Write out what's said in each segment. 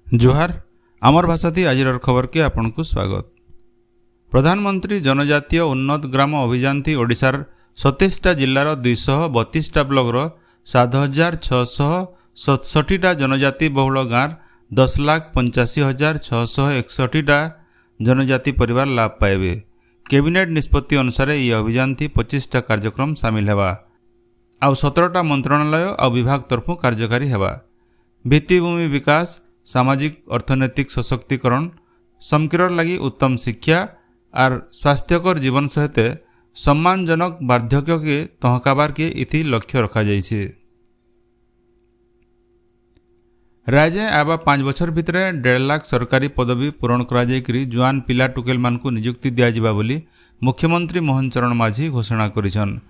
जोहार आमर भाषाती आजिर खबर के आपन को स्वागत। प्रधानमंत्री जनजातीय उन्नत ग्राम अभियान थी ओडिशार 27टा जिल्लार 232टा ब्लॉगर 7,667टा जनजाति बहुल गाँव 10,85,661टा जनजाति परिवार लाभ पाइबे। कैबिनेट निष्पत्ति अनुसार यह अभियान थी 25टा कार्यक्रम सामिल हेबा आउ 17टा मंत्रणालय और विभाग तरफु कार्यकारी हेबा। भित्तिभूमि विकास, सामाजिक अर्थनैतिक सशक्तिकरण, समकिरर लगी उत्तम शिक्षा और स्वास्थ्यकर जीवन सहित सम्मानजनक वार्धक्य के तहकाबार के इति लक्ष्य रखा जाइछे। राज्य आबा 5 बछर भितर 1.5 लाख सरकारी पदवी पूरण करा जायकरी जुआन पिला टुकेल मानकु नियुक्ति दिया जिबा बोली मुख्यमंत्री मोहन चरण माझी घोषणा करिछन।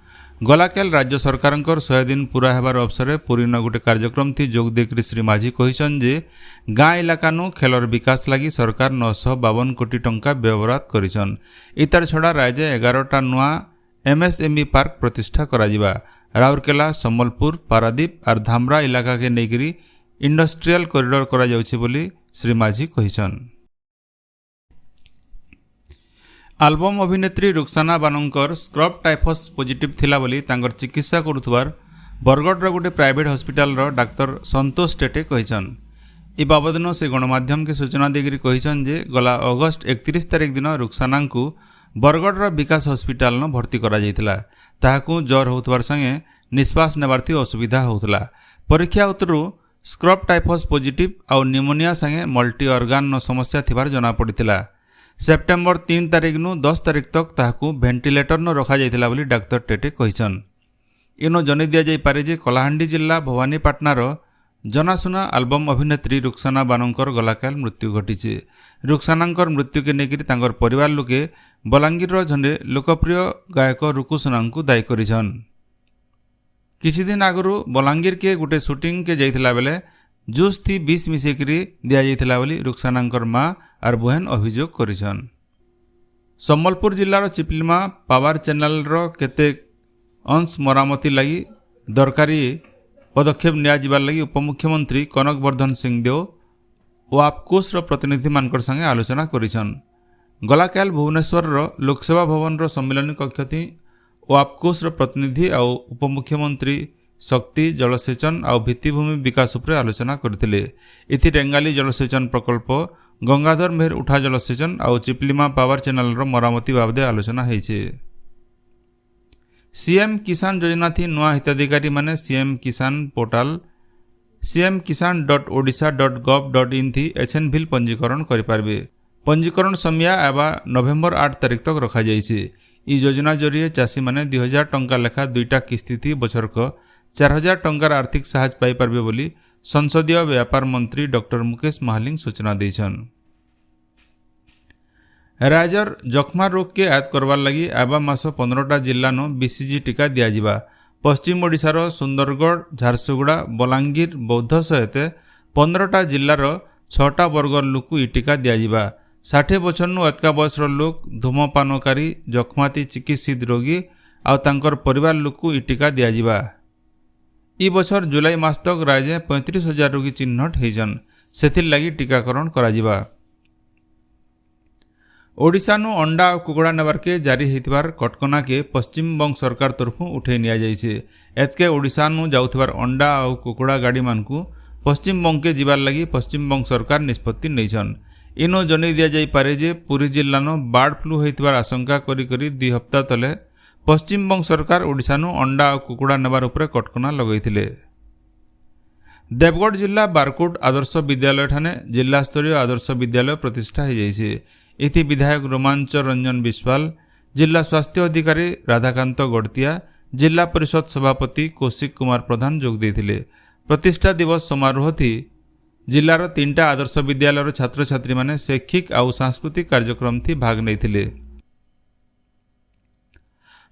गलाकेल राज्य सरकारंकर 100 दिन पूरा हेबार अवसर पुरी न गोटे कार्यक्रम थी जोग देकरी श्री माझी कहिछन जे गाँ इलाकानु खेलर विकास लगी सरकार 952 कोटी टंका व्यवहार करिछन। इतार छड़ा राज्य 11टा नुआ एमएसएमई पार्क प्रतिष्ठा करा जिबा। राउरकेला, सम्बलपुर, पारादीप और धामरा इलाका के नेकरी इंडस्ट्रियल कॉरिडोर करा जाउछि बोली श्री माझी कहिछन। आल्बम अभिनेत्री रुक्साना बानंकर स्क्रब टाइफस पॉजिटिव थिला बोली तांकर चिकित्सा करुथवार बरगढ़ गोटे प्राइवेट हॉस्पिटल डाक्तर संतोष टेटे कहिछन। इ बाबदनो से गणमाध्यम के सूचना देगिरी कहिछन जे गला अगस्त 31 तारिख दिन रुक्साना को बरगढ़ विकास हॉस्पिटल न भर्ती करा जायतिला। ताहाकू ज्वर होतवार संगे निश्वास नेबारथी असुविधा होतला। परीक्षा उत्तरु स्क्रब टाइफस पॉजिटिव आउ निमोनिया संगे मल्टी ऑर्गान न समस्या थिबार जना पड़ितिला। सेप्टेम्बर 3 तारिख नु 10 तारिख तक ताहाकू भेंटिलेटर न रखा जायतिला बोली डाक्तर टेटे कहिछन। इनो जनै दिया जाय पारे जे कलाहांडी जिला भवानीपाटनार जनासुना आल्बम अभिनेत्री रुक्साना बानंकर गलाकाल मृत्यु घटिছে। रुक्सानांकर मृत्यु के नेकिरी तांकर परिवार लोके बलांगीर झंडे लोकप्रिय गायक रुकुसुनांकु दायी करिछन। किछि दिन आगरु बलांगीर के गोटे शूटिंग के जाइथिला बेले जूस थी 20 मिसेकरी दिया जाइथिला बोली रुक्सानांकर माँ और बहन अभियोग करिछन। सम्बलपुर जिलार चिपलिमा पावर चैनल केते अंश मरामती लगी दरकारी पदक्षेप निया जिबार लगी उपमुख्यमंत्री कनक वर्धन सिंहदेव और आपकोस प्रतिनिधि मानकर संगे आलोचना करिछन। गलाकाल भुवनेश्वर लोकसेवा भवन सम्मिलन कक्ष थी आपकोस प्रतिनिधि और उपमुख्यमंत्री शक्ति जलसेचन और भित्तिभूमि विकास उपरे आलोचना करथिले। इथि रेंगाली जलसेचन प्रकल्प, गंगाधर मेहर उठा जलसेचन और चिपलिमा पावर चैनल मरामती बाबदे आलोचना होइछे। सीएम किसान योजना थी नुआ हिताधिकारी माने सीएम किसान पोर्टाल cmkisan.odisha.gov.in थी एचएनभिल पंजीकरण करिपारबे। पंजीकरण समय आबा नवेम्बर 8 तारिख तक रखा जाइछे। इ योजना जरिए चाषी माने 2000 टंका लेखा 2टा किस्ती थी बछरक 4000 टंकार आर्थिक सहायता पाई पारबे बोली संसदीय व्यापार मंत्री डॉक्टर मुकेश महालिंग सूचना देछन। राज्यर जख्मा रोग के आयत करवार लगी आबा मास 15टा जिल्ला नो बीसीजी टीका दिया जिबा। पश्चिम ओडिशार सुंदरगढ़, झारसुगुड़ा, बलांगीर, बौद्ध सहित 15टा जिल्लार 6टा वर्गर लोक इ टीका दिया जिबा। 60 बछर नु अधिक बयसर लोक, धूमपानकारी, जख्माती चिकित्सित रोगी और तांकर परिवार लोक इ टीका दिया जिबा। इ बछर जुलाई मास तक राज्य 35,000 रोगी चिन्हट होइछन। सेथिर लगी टीकाकरण करा जिबा। ओडिशा नु अंडा और कुकुड़ा नेबार के जारी होइतबार कटकना के पश्चिम बंग सरकार तरफु उठे निया जाइछे। एतके ओडिशा नु जाउथबार अंडा और कुकुड़ा गाड़ी मानकु पश्चिम बंग के जिबार लगी पश्चिम बंग सरकार निष्पत्ति नैछन। इनो जनै दिया जाय पारे जे पुरी जिल्ला नु बार्ड फ्लू होइतबार आशंका करी 2 हप्ता तले पश्चिम बंग सरकार ओडिशा नु अंडा और कुकुड़ा नेबार उपरे कटकना लगैथिले। देवगढ़ जिला बारकोट आदर्श विद्यालय ठाने जिला स्तरीय आदर्श विद्यालय प्रतिष्ठा हो जाइछे। इति विधायक रोमांच रंजन विश्वाल, जिला स्वास्थ्य अधिकारी राधाकांत गड़तिया, जिला परिषद सभापति कौशिक कुमार प्रधान जोग देथिले। प्रतिष्ठा दिवस समारोह थी जिलार 3टा आदर्श विद्यालय छात्र छात्री माने शैक्षिक और सांस्कृतिक कार्यक्रम थी भाग नैथिले।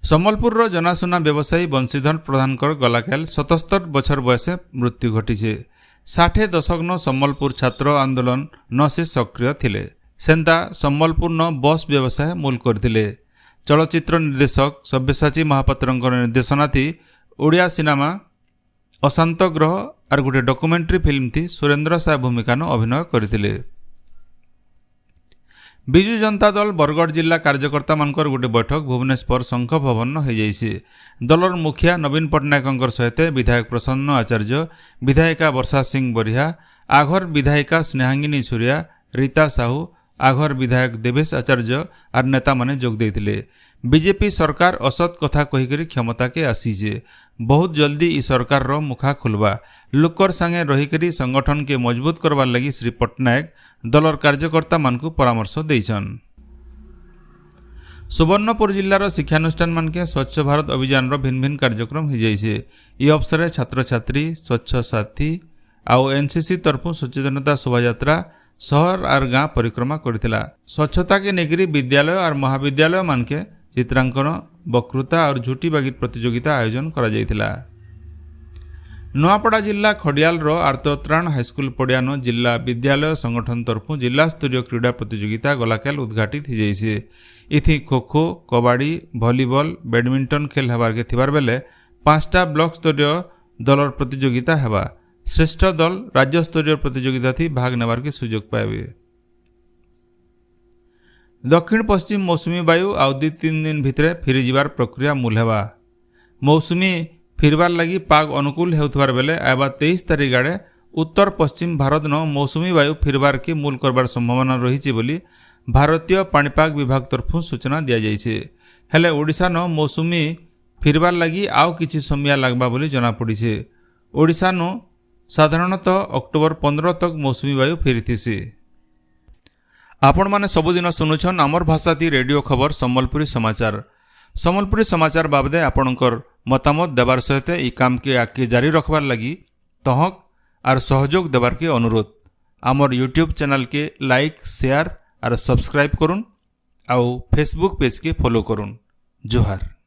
सम्बलपुर जनासुना व्यवसायी बंशीधर प्रधानकर गलाकाल 77 बछर बयसे मृत्यु घटिছে। 60 दशक न सम्बलपुर छात्र आंदोलन न से सक्रिय थिले। सेंता सम्बलपुर न बस व्यवसाय मूल करथिले। चलचित्र निर्देशक सब्यसाची महापात्रंकर निर्देशना थी ओडिया सिनेमा अशांत ग्रह आर गोटे डॉक्यूमेंट्री फिल्म थी सुरेंद्र साय भूमिका न अभिनय करथिले। विजु जनता दल बरगढ़ जिला कार्यकर्ता मानकर गोटे बैठक भुवनेश्वर शंख भवन हो जाइए। दलर मुखिया नवीन पट्टनायक सहित विधायक प्रसन्न आचार्य, विधायिका वर्षा सिंह बरिहा, आघर विधायिका स्नेहांगिनी सूर्या, रीता साहू, आघर विधायक देवेश आचार्य आर नेता माने जोग देथिले। बीजेपी सरकार असत कथा कहीकरी क्षमता के आसीजे। बहुत जल्दी ई सरकार रो मुखा खुलवा। लोकर संगे रहीकरी संगठन के मजबूत करवार लगी श्री पट्टनायक दलर कार्यकर्ता मानकु परामर्श देइछन। सुवर्णपुर जिल्लार शिक्षानुष्ठान मानके स्वच्छ भारत अभियान रो भिन्न भिन्न कार्यक्रम हो जाइए। ई अवसर छात्र छात्री स्वच्छ साथी आउ एनसीसी तरफु सचेतनता शोभायात्रा शहर आर गाँ परिक्रमा करथिला। स्वच्छता के नेगिरी विद्यालय और महाविद्यालय मानके चित्रांकन, वक्तृता और झूठी बागी प्रतियोगिता आयोजन करा जायथिला। नुआपड़ा जिला खडियाल रो आर्तत्राण हाईस्कूल पड़ियान जिला विद्यालय संगठन तरफु जिला स्तरीय क्रीड़ा प्रतियोगिता गलाकाल उद्घाटित हो जाइए। इथि खो खो, कबाड़ी, भलीबल, बैडमिंटन खेल हेबार के थिबार बेले 5टा ब्लॉक स्तरीय दलर प्रतियोगिता हेबा। श्रेष्ठ दल राज्य स्तरीय प्रतियोगिता थी भाग नेबार के सुजोग पाइबे। दक्षिण पश्चिम मौसुमी वायु आउ 2-3 दिन भितरे फिरी जिबार प्रक्रिया मूल हेबा। मौसुमी फिरबार लगी पाग अनुकूल हेउथबार बेले आबा 23 तारिख आड़े उत्तर पश्चिम भारत न मौसुमी वायु फिरबार के मूल करबार संभावना रही बोली भारतीय पाणीपाग विभाग तरफु सूचना दिया जाइए। हेले ओडिशा न मौसुमी फिरबार लगी आउ किछि समय लागबा बोली जना पड़िছে। ओडिशा न साधारणतः अक्टोबर 15 तक मौसुमी वायु फेरीथिसी। आपण माने सबुदिन सुनुछन आमर भाषा ती रेडियो खबर सम्बलपुरी समाचार। सम्बलपुरी समाचार बाबदे आपणकर मतामत देवार सहित ई काम के आगे जारी रखबार लगी तहक आर सहयोग देवार के अनुरोध। आमर यूट्यूब चैनल के लाइक, शेयर और सब्सक्राइब करुन आउ फेसबुक पेज के फॉलो करुन। जोहार।